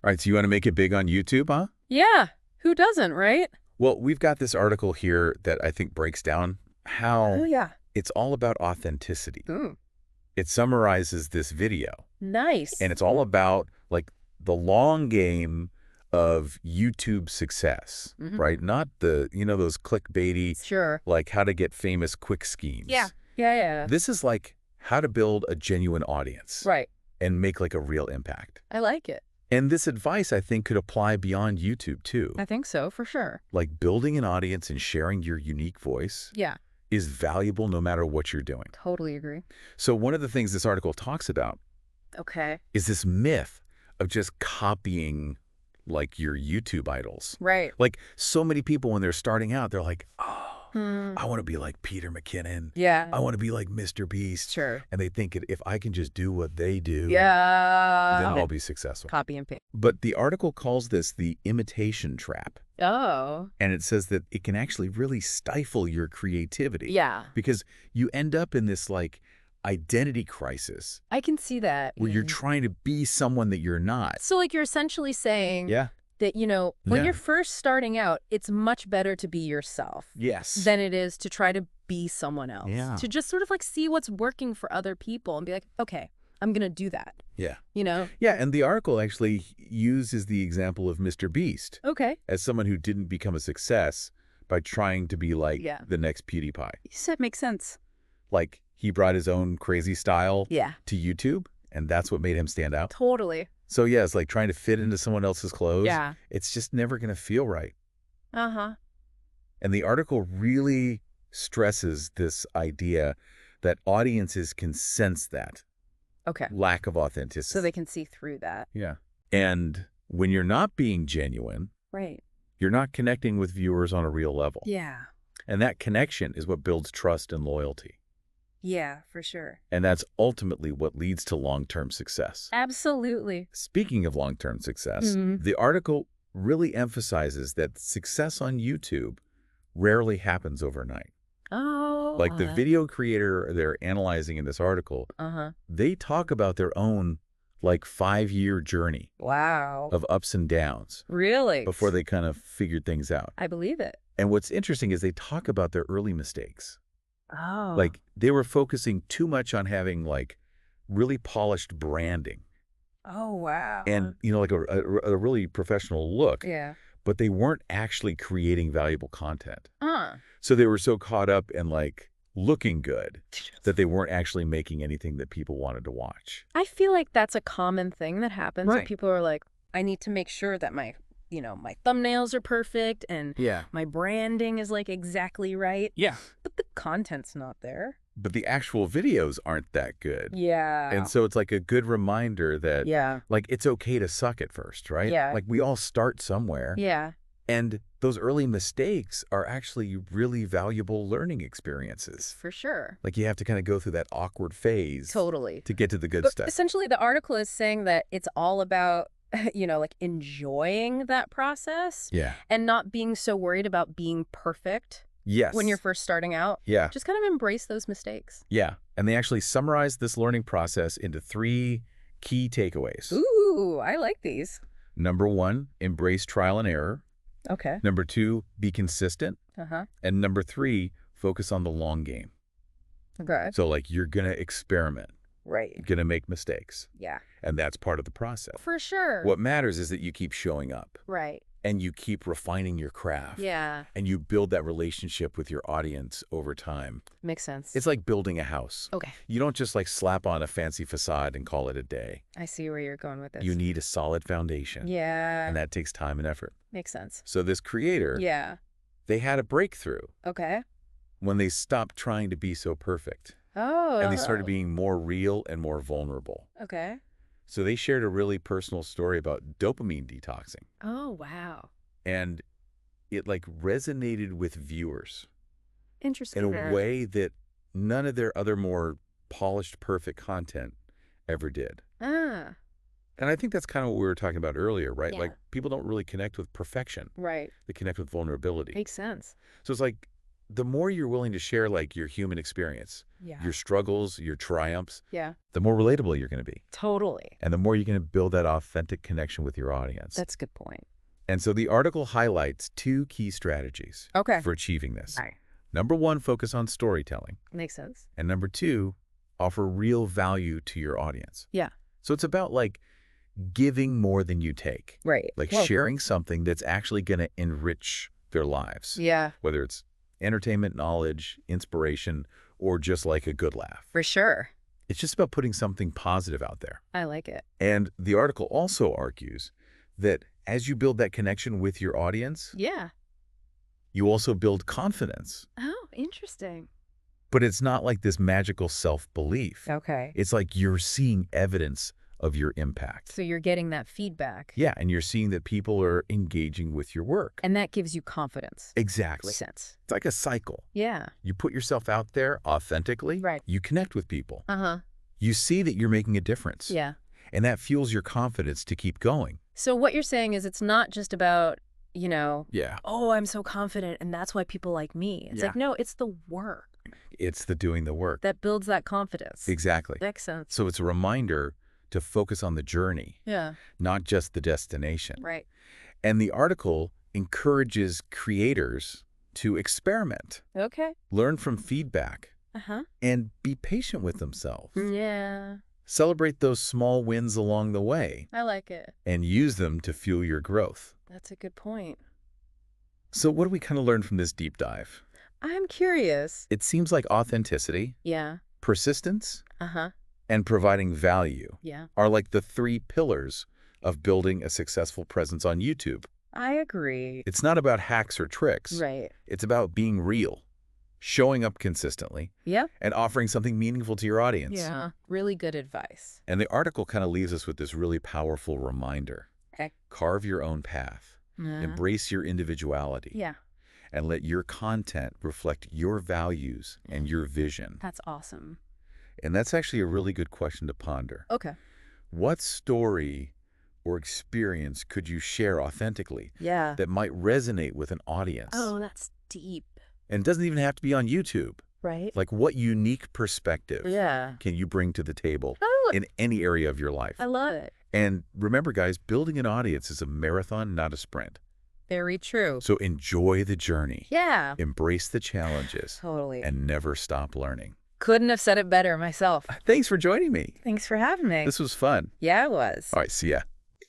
All right, so you want to make it big on YouTube, huh? Yeah. Who doesn't, right? Well, we've got this article here that I think breaks down Oh, how yeah. it's all about authenticity. Ooh. It summarizes this video, and Nice. it's all about like the long game of YouTube success, Mm-hmm. right? Not the, those clickbaity, Sure. like how to get famous quick schemes. Yeah. Yeah. This is like how to build a genuine audience Right. and make like a real impact. I like it. And this advice, I think, could apply beyond YouTube too. I think so, for sure. Like building an audience and sharing your unique voice Yeah. is valuable no matter what you're doing. Totally agree. So one of the things this article talks about Okay. is this myth of just copying like your YouTube idols. Right. Like so many people when they're starting out, they're like, oh, Hmm. I want to be like Peter McKinnon. Yeah. I want to be like Mr. Beast. Sure. And they think if I can just do what they do, Yeah. then I'll be successful. Copy and paste. But the article calls this the imitation trap. Oh. And it says that it can actually really stifle your creativity. Yeah. Because you end up in this like identity crisis I can see that. where you're trying to be someone that you're not. So, like, you're essentially saying Yeah. that, when Yeah. you're first starting out, it's much better to be yourself Yes. than it is to try to be someone else. Yeah. To just sort of like see what's working for other people and be like, okay, I'm going to do that. Yeah. You know? Yeah. And the article actually uses the example of Mr. Beast Okay. as someone who didn't become a success by trying to be like Yeah. the next PewDiePie. You said makes sense. Like he brought his own crazy style Yeah. to YouTube, and that's what made him stand out. Totally. So yeah, it's like trying to fit into someone else's clothes. Yeah. It's just never going to feel right. Uh-huh. And the article really stresses this idea that audiences can sense that Okay. lack of authenticity. So they can see through that. Yeah. And when you're not being genuine, Right. you're not connecting with viewers on a real level. Yeah. And that connection is what builds trust and loyalty. Yeah, for sure. And that's ultimately what leads to long-term success. Absolutely. Speaking of long-term success, Mhm. the article really emphasizes that success on YouTube rarely happens overnight. Oh. Like the video creator they're analyzing in this article, Uh-huh. they talk about their own like 5-year journey Wow. of ups and downs Really? before they kind of figured things out. I believe it. And what's interesting is they talk about their early mistakes. Oh. Like they were focusing too much on having like really polished branding Oh, wow. and, like a really professional look, Yeah. but they weren't actually creating valuable content. Huh. So they were so caught up in like looking good that they weren't actually making anything that people wanted to watch. I feel like that's a common thing that happens. Where Right. people are like, I need to make sure that my thumbnails are perfect and Yeah. my branding is like exactly right. Yeah. But the content's not there. But the actual videos aren't that good. Yeah. And so it's like a good reminder that Yeah. like it's okay to suck at first, right? Yeah. Like we all start somewhere. Yeah. And those early mistakes are actually really valuable learning experiences. For sure. Like you have to kind of go through that awkward phase Totally. to get to the good But stuff. essentially, the article is saying that it's all about, like enjoying that process Yeah. and not being so worried about being perfect Yes. when you're first starting out. Yeah. Just kind of embrace those mistakes. Yeah. And they actually summarize this learning process into 3 key takeaways. Ooh, I like these. Number 1, embrace trial and error. Okay. Number 2, be consistent. Uh-huh. And number 3, focus on the long game. Okay. So like you're going to experiment, Right. you're going to make mistakes, Yeah. and that's part of the process. For sure. What matters is that you keep showing up Right. and you keep refining your craft. Yeah. And you build that relationship with your audience over time. Makes sense. It's like building a house. Okay. You don't just like slap on a fancy facade and call it a day. I see where you're going with this. You need a solid foundation. Yeah. And that takes time and effort. Makes sense. So this creator, Yeah. they had a breakthrough Okay. when they stopped trying to be so perfect. Oh. And they started being more real and more vulnerable. Okay. So they shared a really personal story about dopamine detoxing. Oh, wow. And it like resonated with viewers Interesting. in a way that none of their other more polished, perfect content ever did. Ah. And I think that's kind of what we were talking about earlier, right? Yeah. Like people don't really connect with perfection. Right. They connect with vulnerability. Makes sense. So it's like the more you're willing to share like your human experience, Yeah. your struggles, your triumphs, Yeah. the more relatable you're going to be. Totally. And the more you're going to build that authentic connection with your audience. That's a good point. And so the article highlights 2 key strategies Okay. for achieving this. All right. Number 1, focus on storytelling. Makes sense. And number 2, offer real value to your audience. Yeah. So it's about like giving more than you take. Right. Like Well, sharing something that's actually going to enrich their lives. yeah, Whether it's entertainment, knowledge, inspiration, or just like a good laugh. for sure. It's just about putting something positive out there. I like it. And the article also argues that as you build that connection with your audience, Yeah. you also build confidence. Oh, interesting. But it's not like this magical self-belief. Okay. It's like you're seeing evidence of your impact. So you're getting that feedback. Yeah, and you're seeing that people are engaging with your work. And that gives you confidence. Exactly. Makes sense. It's like a cycle. Yeah. You put yourself out there authentically. Right. You connect with people. Uh-huh. You see that you're making a difference. Yeah. And that fuels your confidence to keep going. So what you're saying is it's not just about, Yeah. oh, I'm so confident and that's why people like me. It's Yeah. like, no, it's the work It's the doing the work. that builds that confidence. Exactly. Makes sense. So it's a reminder to focus on the journey, Yeah. not just the destination. Right. And the article encourages creators to experiment, Okay. learn from feedback, Uh-huh. and be patient with themselves. Yeah. Celebrate those small wins along the way I like it. and use them to fuel your growth. That's a good point. So what do we kind of learn from this deep dive? I'm curious. It seems like authenticity, Yeah. persistence, Uh-huh. and providing value Yeah. are like the 3 pillars of building a successful presence on YouTube. I agree. It's not about hacks or tricks. Right. It's about being real, showing up consistently, Yeah. and offering something meaningful to your audience. Yeah. Really good advice. And the article kind of leaves us with this really powerful reminder. Okay. Carve your own path. Uh-huh. Embrace your individuality. Yeah. And let your content reflect your values and your vision. That's awesome. And that's actually a really good question to ponder. Okay. What story or experience could you share authentically Yeah. that might resonate with an audience? Oh, that's deep. And it doesn't even have to be on YouTube. Right? Like, what unique perspective Yeah. can you bring to the table Oh, in any area of your life? I love it. And remember, guys, building an audience is a marathon, not a sprint. Very true. So enjoy the journey. Yeah. Embrace the challenges. Totally. And never stop learning. Couldn't have said it better myself. Thanks for joining me. Thanks for having me. This was fun. Yeah, it was. All right, see ya.